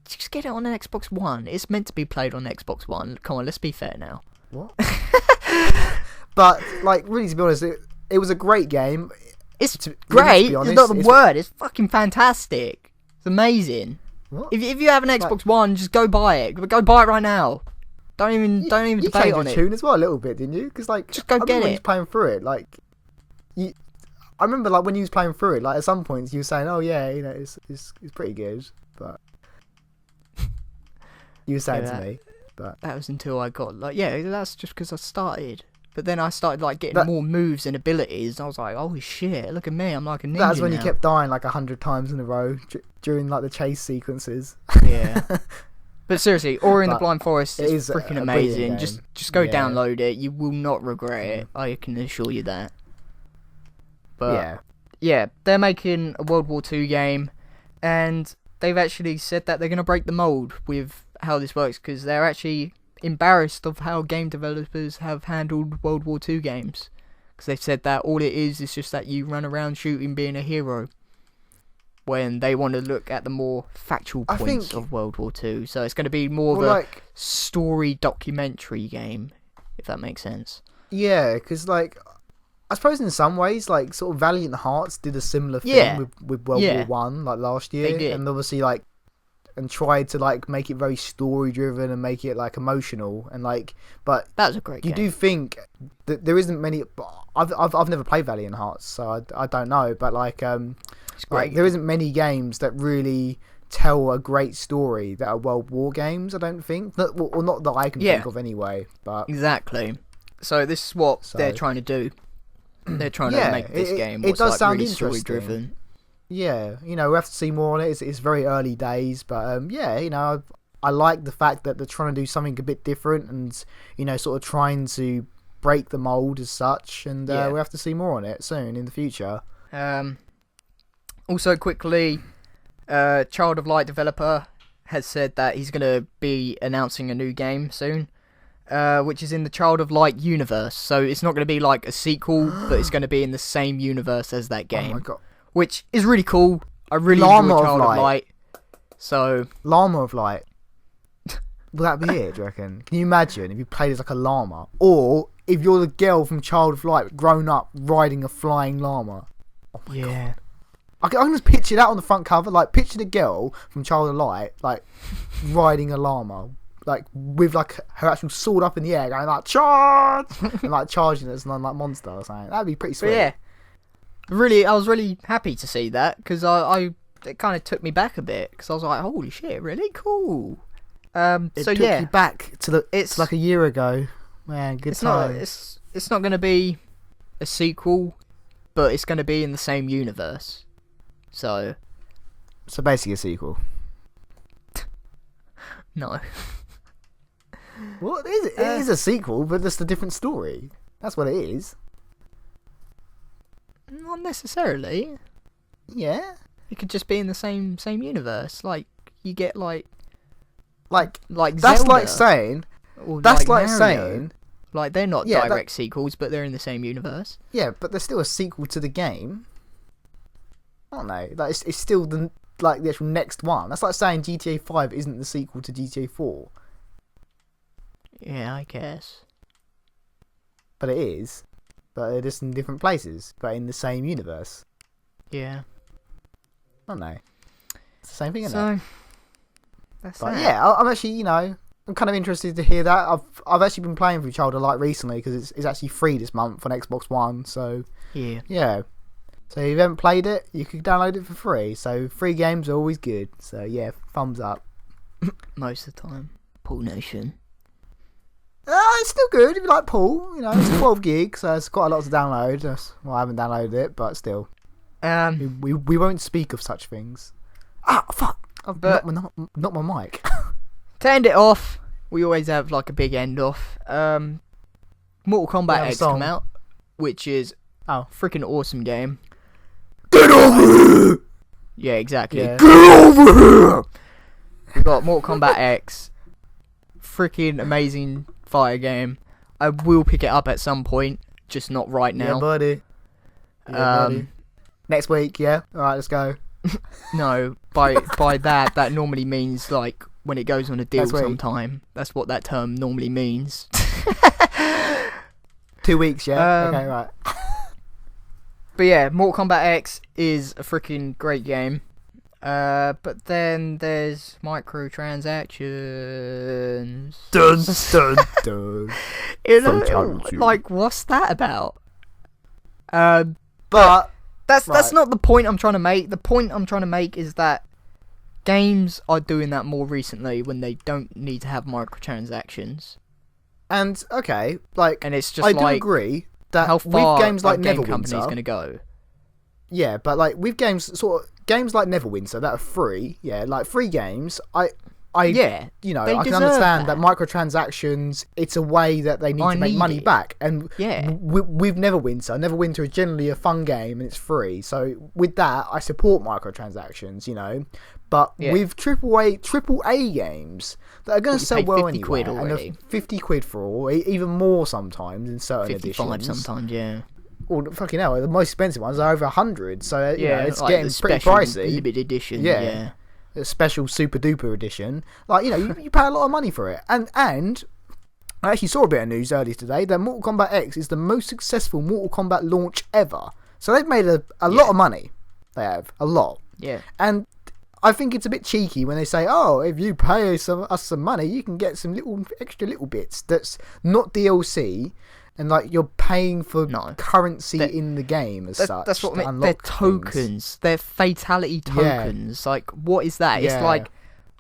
A: just get it on an Xbox One. It's meant to be played on Xbox One. Come on, let's be fair now.
B: What? But like, really, to be honest, it was a great game.
A: It's great.
B: Honest,
A: it's not the word. It's fucking fantastic. It's amazing.
B: What?
A: If you have an Xbox One, just go buy it. Go buy it right now. Don't even
B: you
A: debate on
B: it. You changed
A: it.
B: your tune as well a little bit, didn't you? Because like,
A: just go get
B: when
A: it.
B: you was playing through it, like, I remember like when you was playing through it, like at some points you were saying, "Oh yeah, you know, it's pretty good," but you were saying to me, but
A: that was until I got like, that's just because I started. But then I started like getting more moves and abilities. And I was like, "Holy shit! Look at me! I'm like a ninja."
B: That's when
A: now.
B: you kept dying like 100 times in a row during like the chase sequences.
A: Yeah. But seriously, Ori and the Blind Forest is freaking amazing. Just go download it. You will not regret it. I can assure you that. But yeah, they're making a World War II game, and they've actually said that they're going to break the mold with how this works, because they're actually embarrassed of how game developers have handled World War II games. Because they've said that all it is just that you run around shooting, being a hero, when they want to look at the more factual points of World War II. So it's going to be more of a story documentary game, if that makes sense.
B: Yeah, because like, I suppose in some ways, like, sort of Valiant Hearts did a similar thing with World War One, like last year,
A: they did.
B: And obviously like, and tried to like make it very story driven and make it like emotional and like, but
A: that was a great game.
B: You do think that there isn't many. I've never played Valiant Hearts, so I don't know, but like there isn't many games that really tell a great story that are World War games. I don't think, or not that I can think of anyway. But
A: exactly. So this is what they're trying to do. They're trying to make this game.
B: It does sound
A: really
B: interesting.
A: Story-driven.
B: Yeah, you know, we have to see more on it. It's very early days, but yeah, you know, I like the fact that they're trying to do something a bit different and, you know, sort of trying to break the mold as such. And we have to see more on it soon in the future.
A: Also, quickly, Child of Light developer has said that he's going to be announcing a new game soon. Which is in the Child of Light universe. So it's not going to be like a sequel, but it's going to be in the same universe as that game. Oh my god. Which is really cool. I really enjoy Child of Light. So
B: Llama of Light. Will that be it, do you reckon? Can you imagine if you played as like a llama? Or if you're the girl from Child of Light grown up riding a flying llama? Oh my god. I can just picture that on the front cover. Like, picture the girl from Child of Light, like, riding a llama. Like, with like her actual sword up in the air, going like, charge! And like charging as like monster or something. That'd be pretty sweet.
A: But yeah. I was really happy to see that, because it kind of took me back a bit, because I was like, holy shit, really cool.
B: It took you back to it's like a year ago. Man, good times.
A: It's not going to be a sequel, but it's going to be in the same universe. So
B: basically a sequel.
A: No.
B: What is it? It is a sequel, but just a different story. That's what it is.
A: Not necessarily.
B: Yeah.
A: It could just be in the same universe. Like, you get like
B: that's
A: Zelda,
B: like saying. That's like saying.
A: Like, they're not direct sequels, but they're in the same universe.
B: Yeah, but they're still a sequel to the game. Aren't they? Like, it's still the actual next one. That's like saying GTA 5 isn't the sequel to GTA 4.
A: Yeah, I guess.
B: But it is. But they're just in different places, but in the same universe.
A: Yeah.
B: Aren't they? It's the same thing, isn't it?
A: That's
B: but yeah, I'm actually, you know, I'm kind of interested to hear that. I've actually been playing through Child of Light recently, because it's actually free this month on Xbox One, so... Yeah. So if you haven't played it, you can download it for free. So free games are always good. So yeah, thumbs up.
A: Most of the time. Pool Nation.
B: It's still good if you like pool. You know, it's 12 gigs, so it's quite a lot to download. Well, I haven't downloaded it, but still. We won't speak of such things. Ah, fuck! I've not my mic.
A: To end it off, we always have like a big end off. Mortal Kombat X come out, which is freaking awesome game.
B: Get over here!
A: Yeah, exactly.
B: Yeah. Get over here!
A: We got Mortal Kombat X. freaking amazing fighter game. I will pick it up at some point, just not right now.
B: Yeah, buddy. Buddy. Next week, yeah? Alright, let's go.
A: No, by that normally means like when it goes on a deal sometime. That's what that term normally means.
B: 2 weeks, yeah? Okay, right.
A: But yeah, Mortal Kombat X is a freaking great game. But then there's microtransactions.
B: Dun, dun, dun.
A: You know, like, what's that about?
B: But
A: that's not the point I'm trying to make. The point I'm trying to make is that games are doing that more recently when they don't need to have microtransactions.
B: And okay, like,
A: and it's just
B: I
A: like,
B: do agree that
A: how far
B: with games like
A: game
B: Neverwinter,
A: company's going to go.
B: Yeah, but like with games like Neverwinter that are free, yeah, like free games, I you know, I can understand that microtransactions, it's a way that they need to make money back. And with Neverwinter is generally a fun game and it's free. So with that, I support microtransactions, you know. But with AAA games that are going to sell well anyway, and are 50 quid for all, even more sometimes in certain
A: 55
B: editions.
A: sometimes, yeah.
B: Well, fucking hell, the most expensive ones are over 100, so you know, it's like getting pretty pricey.
A: Limited edition,
B: a special super duper edition. Like, you know, you pay a lot of money for it. And I actually saw a bit of news earlier today that Mortal Kombat X is the most successful Mortal Kombat launch ever. So they've made a lot of money. They have a lot.
A: Yeah.
B: And I think it's a bit cheeky when they say, "Oh, if you pay us some money, you can get some extra little bits that's not DLC." And like you're paying for currency in the game as such.
A: That's what I mean. They're tokens. They're fatality tokens. Yeah. Like, what is that? Yeah. It's like,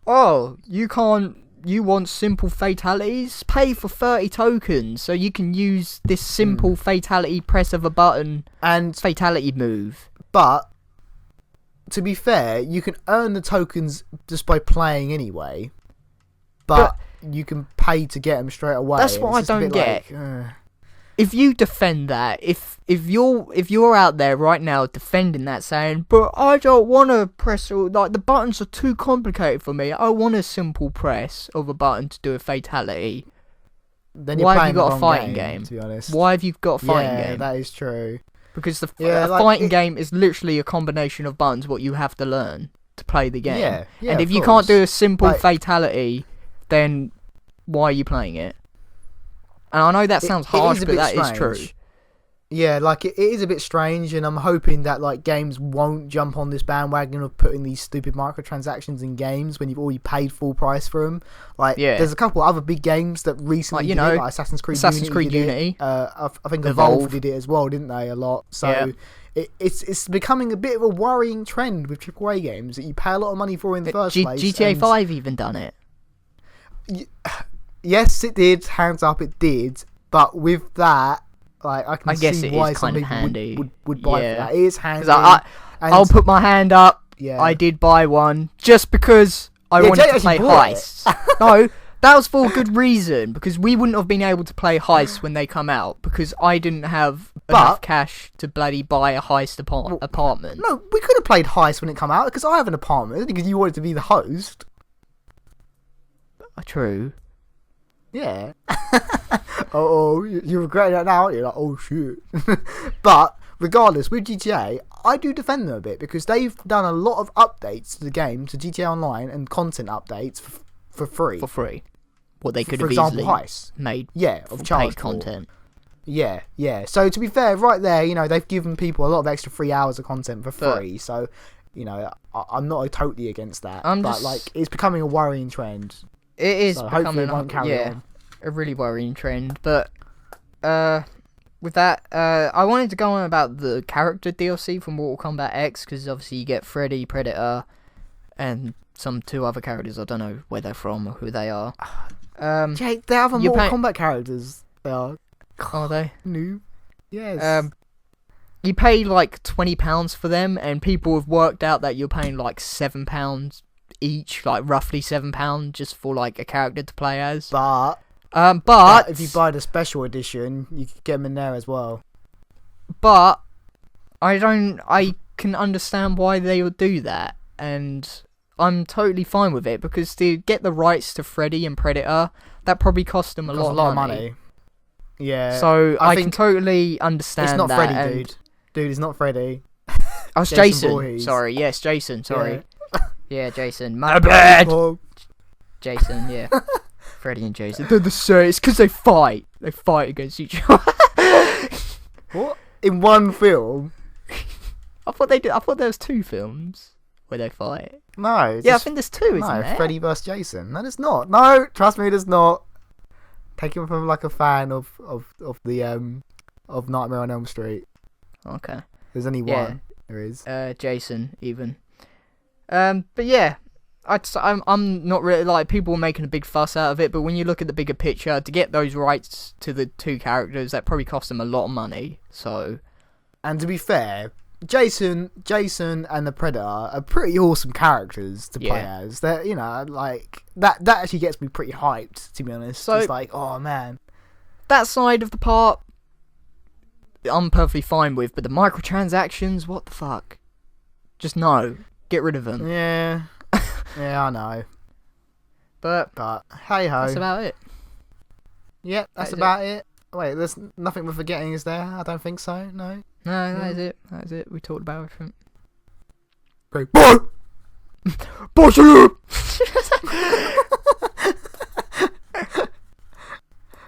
A: oh, you want simple fatalities? Pay for 30 tokens so you can use this simple fatality press of a button and fatality move.
B: But to be fair, you can earn the tokens just by playing anyway. But you can pay to get them straight away.
A: That's what I don't get. If you defend that, if you're out there right now defending that, saying, but I don't want to press, like, the buttons are too complicated for me, I want a simple press of a button to do a fatality,
B: then
A: why have you got a fighting game?
B: To be honest,
A: why have you got a fighting game?
B: Yeah, that is true.
A: Because a fighting game is literally a combination of buttons what you have to learn to play the game.
B: Yeah,
A: and if you can't do a simple fatality, then why are you playing it? And I know that sounds harsh, but that is true.
B: Yeah, like it is a bit strange, and I'm hoping that like games won't jump on this bandwagon of putting these stupid microtransactions in games when you've already paid full price for them. Like, there's a couple other big games that recently did it, like Assassin's Creed Unity. I think Evolve did it as well, didn't they? A lot. So it's becoming a bit of a worrying trend with AAA games that you pay a lot of money for in the first place.
A: GTA 5 even done it.
B: Yes, it did. Hands up, it did. But with that, like, I can see why some people would buy for that. It is handy.
A: I'll put my hand up. Yeah. I did buy one just because I wanted to play heists. No, that was for a good reason, because we wouldn't have been able to play heists when they come out because I didn't have enough cash to bloody buy a heist apartment.
B: No, we could have played heist when it come out because I have an apartment because you wanted to be the host.
A: True.
B: Yeah. You regret that now. You're like, oh shit. But regardless, with GTA, I do defend them a bit because they've done a lot of updates to the game, to GTA Online, and content updates for free.
A: For free. What they could have
B: easily
A: made.
B: Yeah, of charge
A: content.
B: Yeah. So to be fair, right there, you know, they've given people a lot of extra free hours of content for free. So, you know, I'm not totally against that. But like, it's becoming a worrying trend.
A: It is
B: becoming
A: a really worrying trend. But with that, I wanted to go on about the character DLC for Mortal Kombat X, because obviously you get Freddy, Predator, and some 2 other characters. I don't know where they're from or who they are.
B: Jake, they're other Mortal Kombat characters. They are.
A: Are they?
B: No. Yes.
A: You pay like £20 for them, and people have worked out that you're paying like £7 each, like roughly £7 just for like a character to play as.
B: But if you buy the special edition, you can get them in there as well.
A: But I can understand why they would do that, and I'm totally fine with it, because to get the rights to Freddy and Predator, that probably cost them a lot of money.
B: Yeah.
A: So I can totally understand
B: it's not
A: that.
B: Freddy, dude. Dude, it's not Freddy.
A: Oh, it's Jason.
B: Voorhees.
A: Sorry, yes, Jason. Sorry. Yeah, Jason. My
B: My
A: bad.
B: bad.
A: Jason, yeah. Freddy and Jason. They're the same. It's because they fight. They fight against each other.
B: What? In one film?
A: I thought they did. I thought there was 2 films where they fight.
B: No.
A: Yeah, I think there's 2, isn't
B: no,
A: there?
B: Freddy vs Jason. No, there's not. No, trust me, there's not. Take him from like a fan of the of Nightmare on Elm Street.
A: Okay.
B: There's only one. There is.
A: Jason even. But yeah, I'm not really like people were making a big fuss out of it. But when you look at the bigger picture, to get those rights to the 2 characters, that probably cost them a lot of money. So.
B: And to be fair, Jason and the Predator are pretty awesome characters to play as. They're, you know, like that actually gets me pretty hyped, to be honest. So it's like, oh man,
A: that side of the part I'm perfectly fine with, but the microtransactions, what the fuck? Just no, get rid of them.
B: Yeah, yeah, I know.
A: But
B: hey ho,
A: that's about it.
B: Yep, that's about it. Wait, there's nothing we're forgetting, is there? I don't think so. No.
A: No, that is it. That is it. We talked about everything.
B: Okay, bye!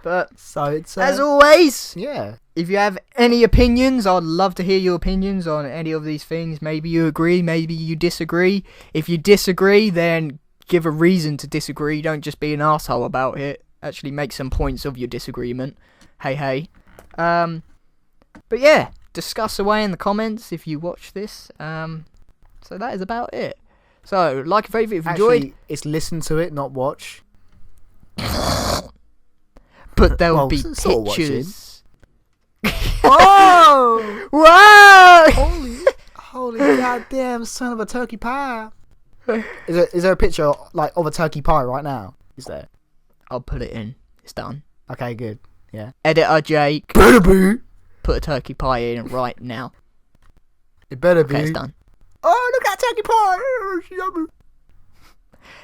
A: But,
B: so it's...
A: as always,
B: yeah.
A: If you have any opinions, I'd love to hear your opinions on any of these things. Maybe you agree, maybe you disagree. If you disagree, then give a reason to disagree. Don't just be an asshole about it. Actually make some points of your disagreement. Hey. But yeah, discuss away in the comments if you watch this. So that is about it. So, like and favourite if you enjoyed.
B: It's listen to it, not watch.
A: But there will be pictures.
B: Whoa!
A: Whoa!
B: Holy goddamn son of a turkey pie! Is there a picture like of a turkey pie right now? Is there?
A: I'll put it in. It's done.
B: Okay, good. Yeah.
A: Editor Jake.
B: Better be.
A: Put a turkey pie in right now.
B: It better be.
A: Okay, it's done.
B: Oh, look at that turkey pie! Oh, it's yummy.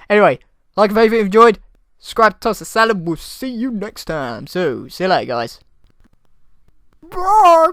A: Anyway, like and favourite if you enjoyed. Subscribe to Toss the Salad. We'll see you next time. So, see you later, guys.
B: Bye!